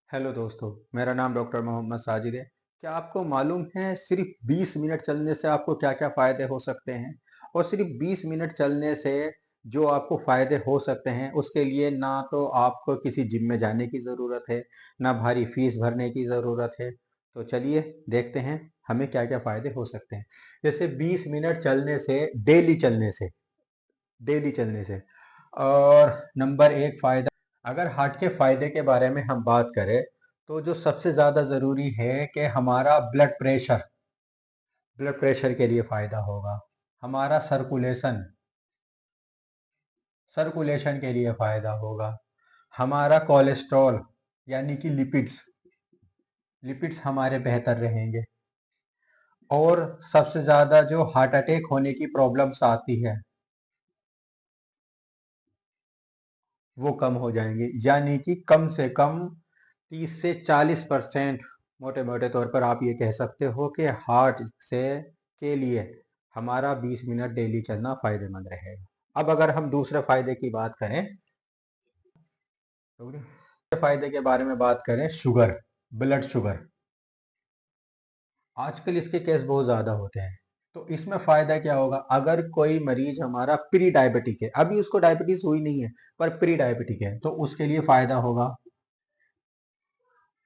Hello दोस्तों, मेरा नाम डॉक्टर मोहम्मद साजिद है। क्या आपको मालूम है सिर्फ 20 मिनट चलने से आपको क्या-क्या फ़ायदे हो सकते हैं? और सिर्फ 20 मिनट चलने से जो आपको फ़ायदे हो सकते हैं, उसके लिए ना तो आपको किसी जिम में जाने की ज़रूरत है, ना भारी फीस भरने की ज़रूरत है। तो चलिए देखते हैं हमें क्या-क्या फ़ायदे हो सकते हैं। जैसे 20 मिनट चलने से, डेली चलने से और नंबर 1 फ़ायदा, अगर हार्ट के फ़ायदे के बारे में हम बात करें, तो जो सबसे ज़्यादा ज़रूरी है कि हमारा ब्लड प्रेशर के लिए फ़ायदा होगा। हमारा सर्कुलेशन के लिए फ़ायदा होगा। हमारा कोलेस्ट्रॉल यानी कि लिपिड्स हमारे बेहतर रहेंगे। और सबसे ज़्यादा जो हार्ट अटैक होने की प्रॉब्लम्स आती है, वो कम हो जाएंगे। यानी कि कम से कम 30 से 40% मोटे मोटे तौर पर आप ये कह सकते हो कि हार्ट से के लिए हमारा 20 मिनट डेली चलना फायदेमंद रहेगा। अब अगर हम दूसरे फायदे की बात करें, तो दूसरे फायदे के बारे में बात करें, ब्लड शुगर। आजकल इसके केस बहुत ज़्यादा होते हैं। तो इसमें फ़ायदा क्या होगा? अगर कोई मरीज हमारा प्री डायबिटिक है, अभी उसको डायबिटीज़ हुई नहीं है पर प्री डायबिटिक है, तो उसके लिए फ़ायदा होगा।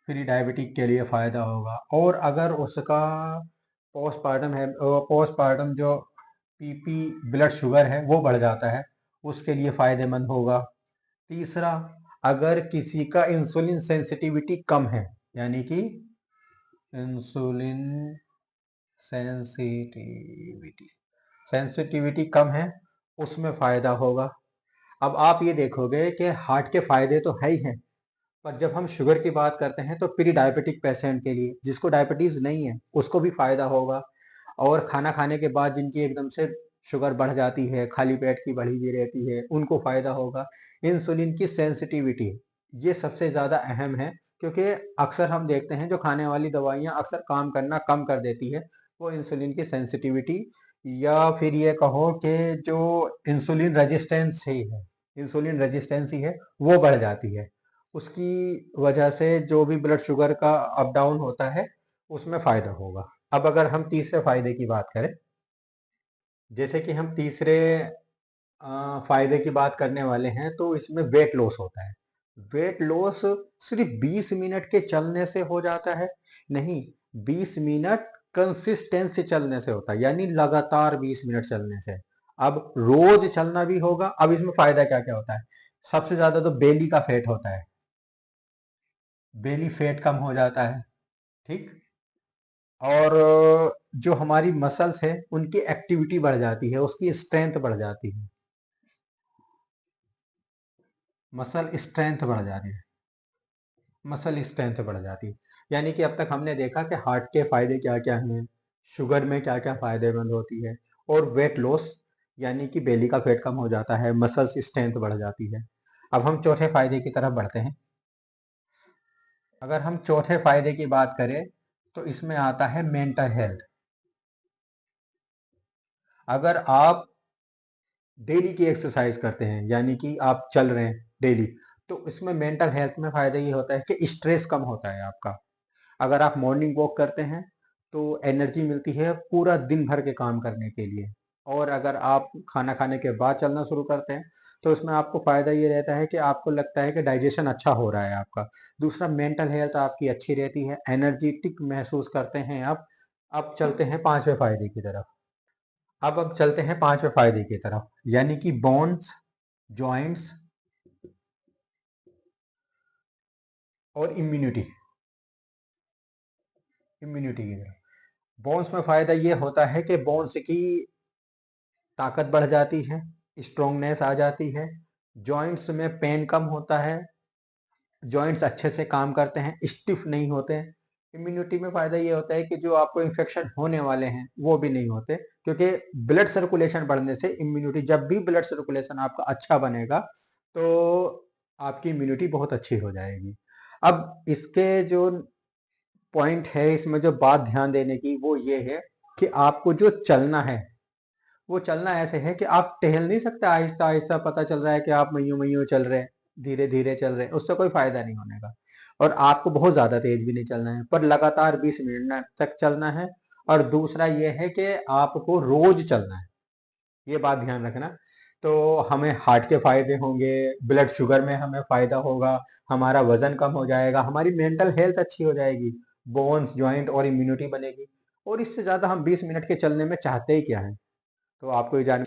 प्री डायबिटिक के लिए फ़ायदा होगा। और अगर उसका पोस्टपार्टम है, पोस्टपार्टम जो पीपी ब्लड शुगर है वो बढ़ जाता है, उसके लिए फ़ायदेमंद होगा। तीसरा, अगर किसी का इंसुलिन सेंसिटिविटी कम है, यानी कि इंसुलिन सेंसिटिविटी सेंसिटिविटी कम है, उसमें फ़ायदा होगा। अब आप ये देखोगे कि हार्ट के फ़ायदे तो है ही हैं, पर जब हम शुगर की बात करते हैं तो प्री डायबिटिक पेशेंट के लिए, जिसको डायबिटीज नहीं है, उसको भी फायदा होगा। और खाना खाने के बाद जिनकी एकदम से शुगर बढ़ जाती है, खाली पेट की बढ़ी हुई रहती है, उनको फायदा होगा। इंसुलिन की सेंसिटिविटी, ये सबसे ज्यादा अहम है, क्योंकि अक्सर हम देखते हैं जो खाने वाली दवाइयां अक्सर काम करना कम कर देती है, वो इंसुलिन की सेंसिटिविटी, या फिर ये कहो कि जो इंसुलिन रेजिस्टेंस ही है इंसुलिन रेजिस्टेंस ही है, वो बढ़ जाती है। उसकी वजह से जो भी ब्लड शुगर का अप डाउन होता है, उसमें फायदा होगा। अब अगर हम तीसरे फायदे की बात करें, जैसे कि हम तीसरे फायदे की बात करने वाले हैं, तो इसमें वेट लॉस होता है। वेट लॉस सिर्फ 20 मिनट के चलने से हो जाता है? नहीं, 20 मिनट कंसिस्टेंस से चलने से होता है, यानी लगातार 20 मिनट चलने से। अब रोज चलना भी होगा। अब इसमें फायदा क्या क्या होता है? सबसे ज्यादा तो बेली का फैट होता है, बेली फैट कम हो जाता है। ठीक। और जो हमारी मसल्स है, उनकी एक्टिविटी बढ़ जाती है, उसकी स्ट्रेंथ बढ़ जाती है, मसल स्ट्रेंथ बढ़ जाती है मसल स्ट्रेंथ बढ़ जाती है। यानी कि अब तक हमने देखा कि हार्ट के फायदे क्या क्या हैं, शुगर में क्या क्या फायदेमंद होती है, और वेट लॉस, यानी कि बेली का फैट कम हो जाता है, मसल्स स्ट्रेंथ बढ़ जाती है। अब हम चौथे फायदे की तरफ बढ़ते हैं। अगर हम चौथे फायदे की बात करें, तो इसमें आता है मेंटल हेल्थ। अगर आप डेली की एक्सरसाइज करते हैं, यानी कि आप चल रहे हैं डेली, तो इसमें मेंटल हेल्थ में फायदा ये होता है कि स्ट्रेस कम होता है आपका। अगर आप मॉर्निंग वॉक करते हैं, तो एनर्जी मिलती है पूरा दिन भर के काम करने के लिए। और अगर आप खाना खाने के बाद चलना शुरू करते हैं, तो इसमें आपको फायदा ये रहता है कि आपको लगता है कि डाइजेशन अच्छा हो रहा है आपका। दूसरा, मेंटल हेल्थ आपकी अच्छी रहती है, एनर्जेटिक महसूस करते हैं आप। अब चलते हैं पांचवें फायदे की तरफ। अब चलते हैं पांचवें फायदे की तरफ, यानी कि बोन्स, जॉइंट्स और इम्यूनिटी की तरफ। बोन्स में फायदा ये होता है कि बोन्स की ताकत बढ़ जाती है, स्ट्रोंगनेस आ जाती है। जॉइंट्स में पेन कम होता है, जॉइंट्स अच्छे से काम करते हैं, स्टिफ नहीं होते हैं। इम्यूनिटी में फायदा ये होता है कि जो आपको इन्फेक्शन होने वाले हैं वो भी नहीं होते, क्योंकि ब्लड सर्कुलेशन बढ़ने से इम्यूनिटी, जब भी ब्लड सर्कुलेशन आपका अच्छा बनेगा, तो आपकी इम्यूनिटी बहुत अच्छी हो जाएगी। अब इसके जो पॉइंट है, इसमें जो बात ध्यान देने की, वो ये है कि आपको जो चलना है, वो चलना ऐसे है कि आप टहल नहीं सकते आहिस्ता आहिस्ता, पता चल रहा है कि आप मयूं मयूं चल रहे हैं। धीरे धीरे चल रहे हैं, उससे कोई फायदा नहीं होने का। और आपको बहुत ज्यादा तेज भी नहीं चलना है, पर लगातार 20 मिनट तक चलना है। और दूसरा ये है कि आपको रोज चलना है, ये बात ध्यान रखना। तो हमें हार्ट के फायदे होंगे, ब्लड शुगर में हमें फायदा होगा, हमारा वजन कम हो जाएगा, हमारी मेंटल हेल्थ अच्छी हो जाएगी, बोन्स जॉइंट और इम्यूनिटी बनेगी। और इससे ज्यादा हम 20 मिनट के चलने में चाहते ही क्या है? तो आपको ये जान